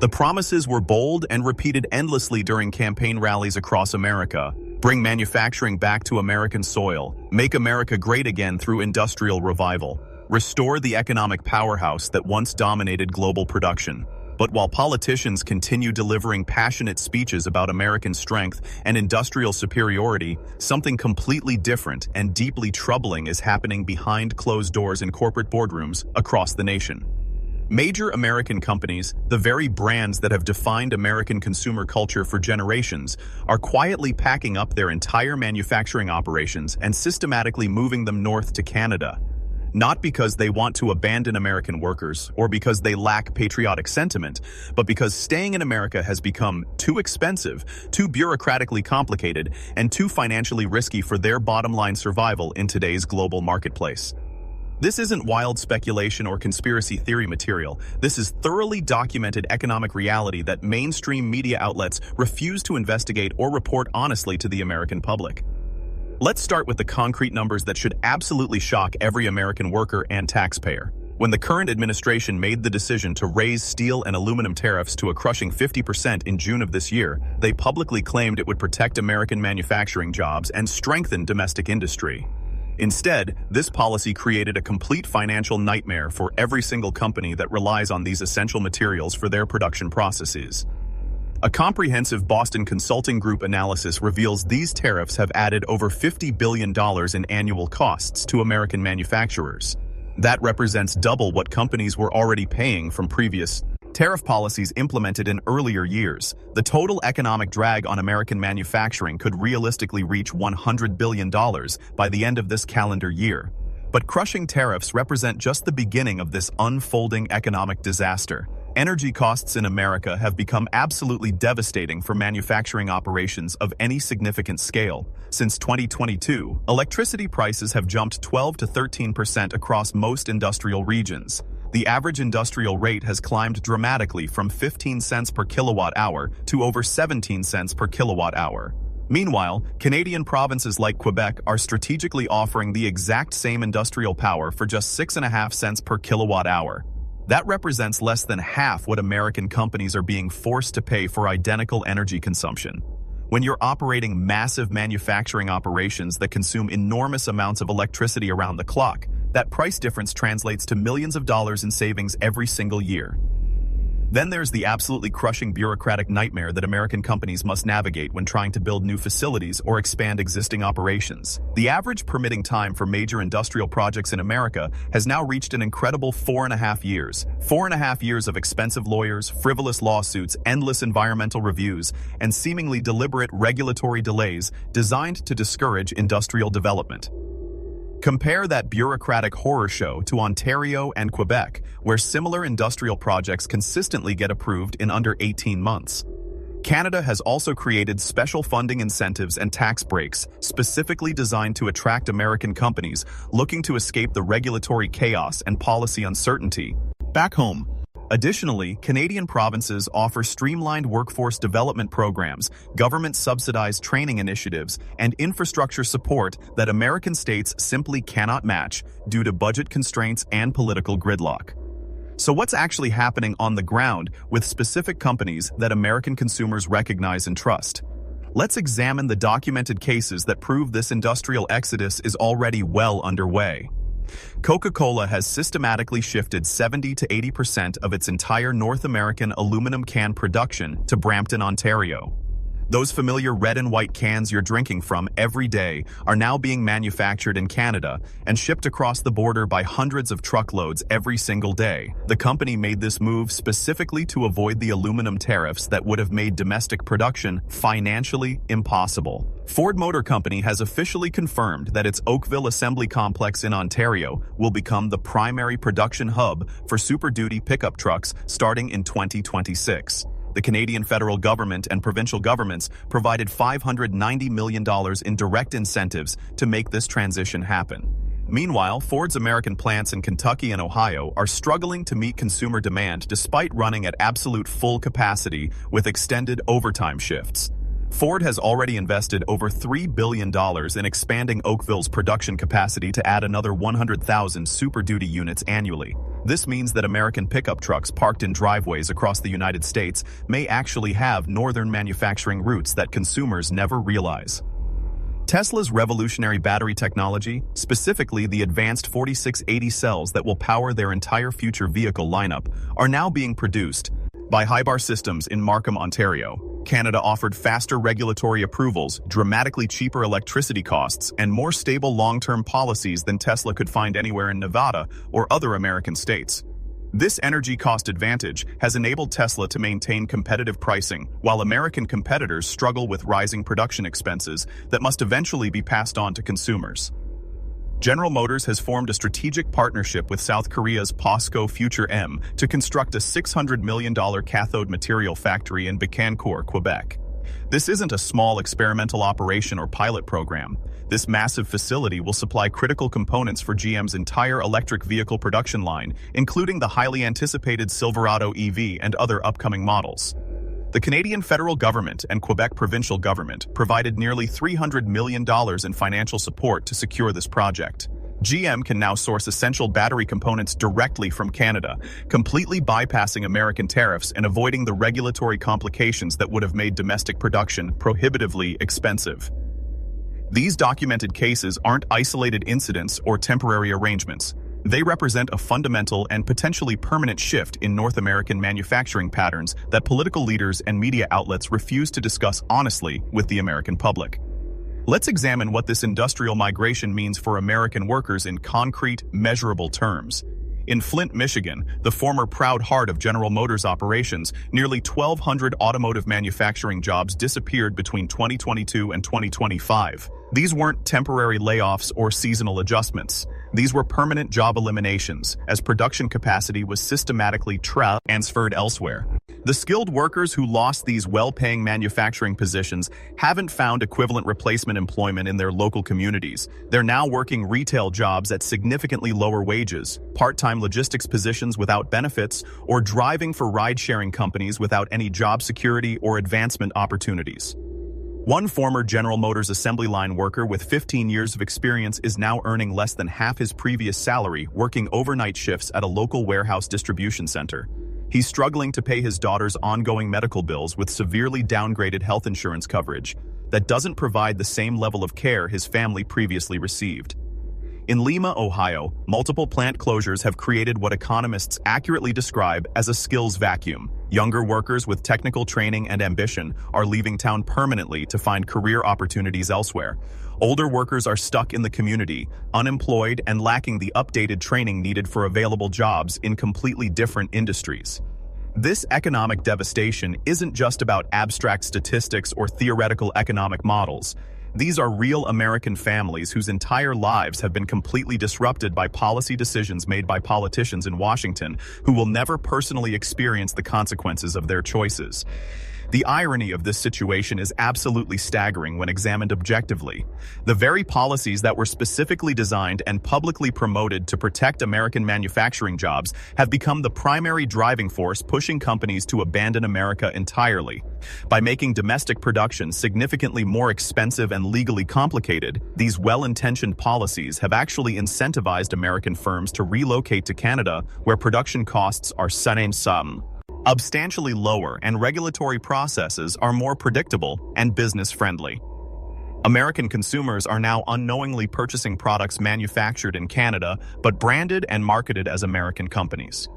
The promises were bold and repeated endlessly during campaign rallies across America. Bring manufacturing back to American soil. Make America great again through industrial revival. Restore the economic powerhouse that once dominated global production. But while politicians continue delivering passionate speeches about American strength and industrial superiority, something completely different and deeply troubling is happening behind closed doors in corporate boardrooms across the nation. Major American companies, the very brands that have defined American consumer culture for generations, are quietly packing up their entire manufacturing operations and systematically moving them north to Canada. Not because they want to abandon American workers or because they lack patriotic sentiment, but because staying in America has become too expensive, too bureaucratically complicated, and too financially risky for their bottom-line survival in today's global marketplace. This isn't wild speculation or conspiracy theory material. This is thoroughly documented economic reality that mainstream media outlets refuse to investigate or report honestly to the American public. Let's start with the concrete numbers that should absolutely shock every American worker and taxpayer. When the current administration made the decision to raise steel and aluminum tariffs to a crushing 50% in June of this year, they publicly claimed it would protect American manufacturing jobs and strengthen domestic industry. Instead, this policy created a complete financial nightmare for every single company that relies on these essential materials for their production processes. A comprehensive Boston Consulting Group analysis reveals these tariffs have added over $50 billion in annual costs to American manufacturers. That represents double what companies were already paying from previous tariff policies implemented in earlier years. The total economic drag on American manufacturing could realistically reach $100 billion by the end of this calendar year. But crushing tariffs represent just the beginning of this unfolding economic disaster. Energy costs in America have become absolutely devastating for manufacturing operations of any significant scale. Since 2022, electricity prices have jumped 12 to 13% across most industrial regions. The average industrial rate has climbed dramatically from 15 cents per kilowatt hour to over 17 cents per kilowatt hour. Meanwhile, Canadian provinces like Quebec are strategically offering the exact same industrial power for just 6.5 cents per kilowatt hour. That represents less than half what American companies are being forced to pay for identical energy consumption. When you're operating massive manufacturing operations that consume enormous amounts of electricity around the clock, that price difference translates to millions of dollars in savings every single year. Then there's the absolutely crushing bureaucratic nightmare that American companies must navigate when trying to build new facilities or expand existing operations. The average permitting time for major industrial projects in America has now reached an incredible 4.5 years. 4.5 years of expensive lawyers, frivolous lawsuits, endless environmental reviews, and seemingly deliberate regulatory delays designed to discourage industrial development. Compare that bureaucratic horror show to Ontario and Quebec, where similar industrial projects consistently get approved in under 18 months. Canada has also created special funding incentives and tax breaks specifically designed to attract American companies looking to escape the regulatory chaos and policy uncertainty back home. Additionally, Canadian provinces offer streamlined workforce development programs, government-subsidized training initiatives, and infrastructure support that American states simply cannot match due to budget constraints and political gridlock. So what's actually happening on the ground with specific companies that American consumers recognize and trust? Let's examine the documented cases that prove this industrial exodus is already well underway. Coca-Cola has systematically shifted 70 to 80% of its entire North American aluminum can production to Brampton, Ontario. Those familiar red and white cans you're drinking from every day are now being manufactured in Canada and shipped across the border by hundreds of truckloads every single day. The company made this move specifically to avoid the aluminum tariffs that would have made domestic production financially impossible. Ford Motor Company has officially confirmed that its Oakville assembly complex in Ontario will become the primary production hub for Super Duty pickup trucks starting in 2026. The Canadian federal government and provincial governments provided $590 million in direct incentives to make this transition happen. Meanwhile, Ford's American plants in Kentucky and Ohio are struggling to meet consumer demand despite running at absolute full capacity with extended overtime shifts. Ford has already invested over $3 billion in expanding Oakville's production capacity to add another 100,000 Super Duty units annually. This means that American pickup trucks parked in driveways across the United States may actually have northern manufacturing roots that consumers never realize. Tesla's revolutionary battery technology, specifically the advanced 4680 cells that will power their entire future vehicle lineup, are now being produced by Hybar Systems in Markham, Ontario. Canada offered faster regulatory approvals, dramatically cheaper electricity costs, and more stable long-term policies than Tesla could find anywhere in Nevada or other American states. This energy cost advantage has enabled Tesla to maintain competitive pricing, while American competitors struggle with rising production expenses that must eventually be passed on to consumers. General Motors has formed a strategic partnership with South Korea's POSCO Future M to construct a $600 million cathode material factory in Bécancour, Quebec. This isn't a small experimental operation or pilot program. This massive facility will supply critical components for GM's entire electric vehicle production line, including the highly anticipated Silverado EV and other upcoming models. The Canadian federal government and Quebec provincial government provided nearly $300 million in financial support to secure this project. GM can now source essential battery components directly from Canada, completely bypassing American tariffs and avoiding the regulatory complications that would have made domestic production prohibitively expensive. These documented cases aren't isolated incidents or temporary arrangements. They represent a fundamental and potentially permanent shift in North American manufacturing patterns that political leaders and media outlets refuse to discuss honestly with the American public. Let's examine what this industrial migration means for American workers in concrete, measurable terms. In Flint, Michigan, the former proud heart of General Motors operations, nearly 1,200 automotive manufacturing jobs disappeared between 2022 and 2025. These weren't temporary layoffs or seasonal adjustments. These were permanent job eliminations, as production capacity was systematically transferred elsewhere. The skilled workers who lost these well-paying manufacturing positions haven't found equivalent replacement employment in their local communities. They're now working retail jobs at significantly lower wages, part-time logistics positions without benefits, or driving for ride-sharing companies without any job security or advancement opportunities. One former General Motors assembly line worker with 15 years of experience is now earning less than half his previous salary working overnight shifts at a local warehouse distribution center. He's struggling to pay his daughter's ongoing medical bills with severely downgraded health insurance coverage that doesn't provide the same level of care his family previously received. In Lima, Ohio, multiple plant closures have created what economists accurately describe as a skills vacuum. Younger workers with technical training and ambition are leaving town permanently to find career opportunities elsewhere. Older workers are stuck in the community, unemployed and lacking the updated training needed for available jobs in completely different industries. This economic devastation isn't just about abstract statistics or theoretical economic models. These are real American families whose entire lives have been completely disrupted by policy decisions made by politicians in Washington who will never personally experience the consequences of their choices. The irony of this situation is absolutely staggering when examined objectively. The very policies that were specifically designed and publicly promoted to protect American manufacturing jobs have become the primary driving force pushing companies to abandon America entirely. By making domestic production significantly more expensive and legally complicated, these well-intentioned policies have actually incentivized American firms to relocate to Canada, where production costs are substantially lower and regulatory processes are more predictable and business-friendly. American consumers are now unknowingly purchasing products manufactured in Canada but branded and marketed as American companies.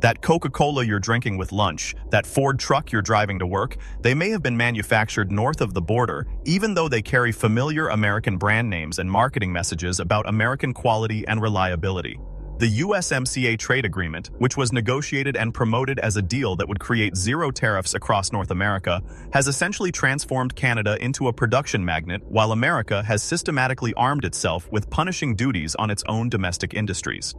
That Coca-Cola you're drinking with lunch, that Ford truck you're driving to work, they may have been manufactured north of the border, even though they carry familiar American brand names and marketing messages about American quality and reliability. The USMCA trade agreement, which was negotiated and promoted as a deal that would create zero tariffs across North America, has essentially transformed Canada into a production magnet, while America has systematically armed itself with punishing duties on its own domestic industries.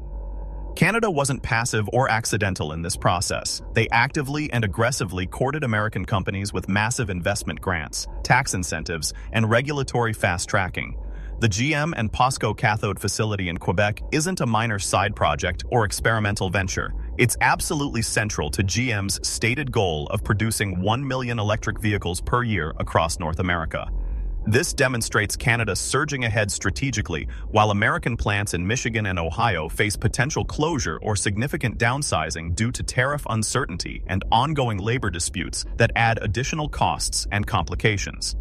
Canada wasn't passive or accidental in this process. They actively and aggressively courted American companies with massive investment grants, tax incentives, and regulatory fast-tracking. The GM and POSCO cathode facility in Quebec isn't a minor side project or experimental venture. It's absolutely central to GM's stated goal of producing 1 million electric vehicles per year across North America. This demonstrates Canada surging ahead strategically, while American plants in Michigan and Ohio face potential closure or significant downsizing due to tariff uncertainty and ongoing labor disputes that add additional costs and complications.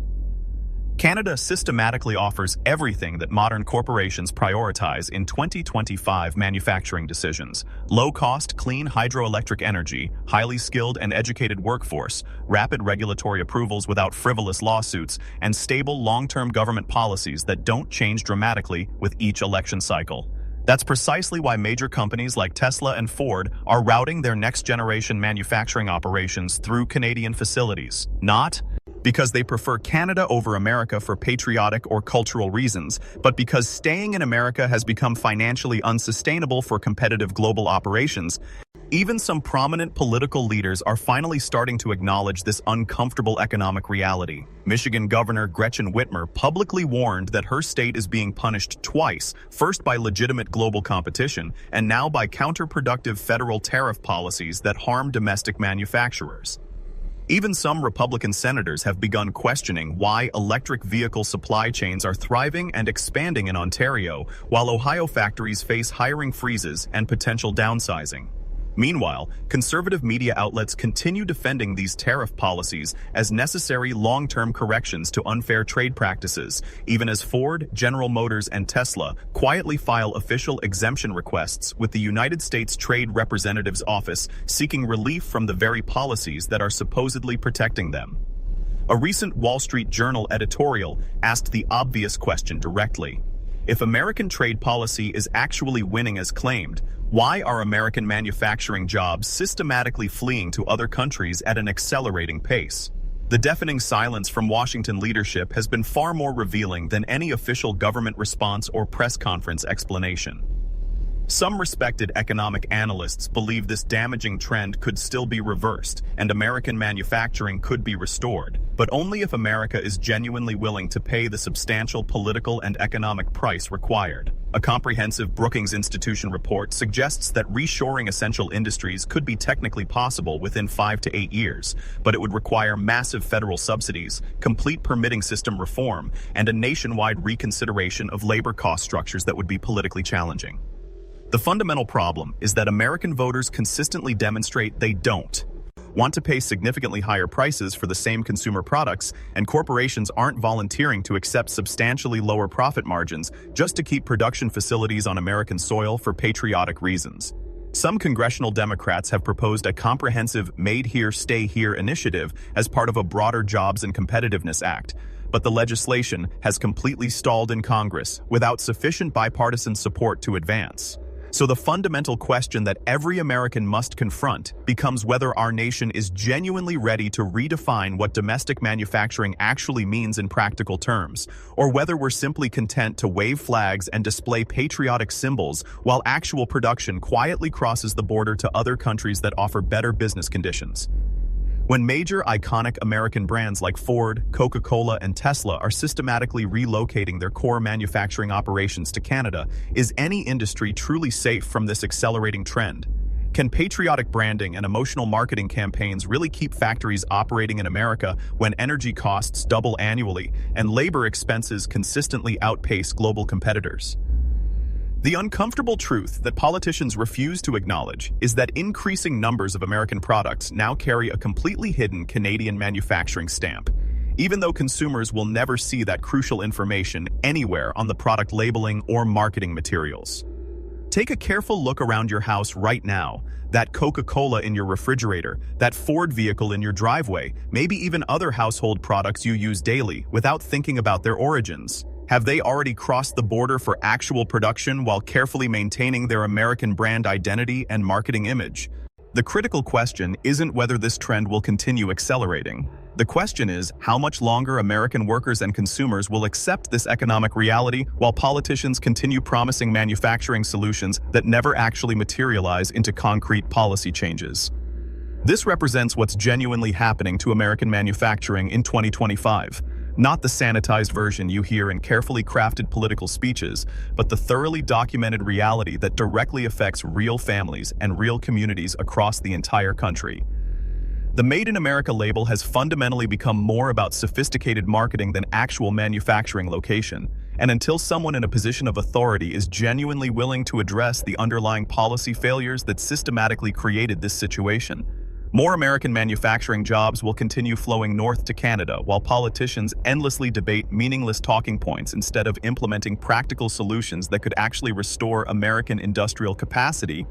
Canada systematically offers everything that modern corporations prioritize in 2025 manufacturing decisions: low-cost, clean hydroelectric energy, highly skilled and educated workforce, rapid regulatory approvals without frivolous lawsuits, and stable long-term government policies that don't change dramatically with each election cycle. That's precisely why major companies like Tesla and Ford are routing their next-generation manufacturing operations through Canadian facilities, not because they prefer Canada over America for patriotic or cultural reasons, but because staying in America has become financially unsustainable for competitive global operations. Even some prominent political leaders are finally starting to acknowledge this uncomfortable economic reality. Michigan Governor Gretchen Whitmer publicly warned that her state is being punished twice, first by legitimate global competition, and now by counterproductive federal tariff policies that harm domestic manufacturers. Even some Republican senators have begun questioning why electric vehicle supply chains are thriving and expanding in Ontario, while Ohio factories face hiring freezes and potential downsizing. Meanwhile, conservative media outlets continue defending these tariff policies as necessary long-term corrections to unfair trade practices, even as Ford, General Motors, and Tesla quietly file official exemption requests with the United States Trade Representative's Office, seeking relief from the very policies that are supposedly protecting them. A recent Wall Street Journal editorial asked the obvious question directly: if American trade policy is actually winning as claimed, why are American manufacturing jobs systematically fleeing to other countries at an accelerating pace? The deafening silence from Washington leadership has been far more revealing than any official government response or press conference explanation. Some respected economic analysts believe this damaging trend could still be reversed and American manufacturing could be restored, but only if America is genuinely willing to pay the substantial political and economic price required. A comprehensive Brookings Institution report suggests that reshoring essential industries could be technically possible within 5 to 8 years, but it would require massive federal subsidies, complete permitting system reform, and a nationwide reconsideration of labor cost structures that would be politically challenging. The fundamental problem is that American voters consistently demonstrate they don't want to pay significantly higher prices for the same consumer products, and corporations aren't volunteering to accept substantially lower profit margins just to keep production facilities on American soil for patriotic reasons. Some congressional Democrats have proposed a comprehensive Made Here, Stay Here initiative as part of a broader Jobs and Competitiveness Act, but the legislation has completely stalled in Congress without sufficient bipartisan support to advance. So the fundamental question that every American must confront becomes whether our nation is genuinely ready to redefine what domestic manufacturing actually means in practical terms, or whether we're simply content to wave flags and display patriotic symbols while actual production quietly crosses the border to other countries that offer better business conditions. When major iconic American brands like Ford, Coca-Cola, and Tesla are systematically relocating their core manufacturing operations to Canada, is any industry truly safe from this accelerating trend? Can patriotic branding and emotional marketing campaigns really keep factories operating in America when energy costs double annually and labor expenses consistently outpace global competitors? The uncomfortable truth that politicians refuse to acknowledge is that increasing numbers of American products now carry a completely hidden Canadian manufacturing stamp, even though consumers will never see that crucial information anywhere on the product labeling or marketing materials. Take a careful look around your house right now. That Coca-Cola in your refrigerator, that Ford vehicle in your driveway, maybe even other household products you use daily without thinking about their origins. Have they already crossed the border for actual production while carefully maintaining their American brand identity and marketing image? The critical question isn't whether this trend will continue accelerating. The question is how much longer American workers and consumers will accept this economic reality while politicians continue promising manufacturing solutions that never actually materialize into concrete policy changes. This represents what's genuinely happening to American manufacturing in 2025. Not the sanitized version you hear in carefully crafted political speeches, but the thoroughly documented reality that directly affects real families and real communities across the entire country. The Made in America label has fundamentally become more about sophisticated marketing than actual manufacturing location, and until someone in a position of authority is genuinely willing to address the underlying policy failures that systematically created this situation, more American manufacturing jobs will continue flowing north to Canada while politicians endlessly debate meaningless talking points instead of implementing practical solutions that could actually restore American industrial capacity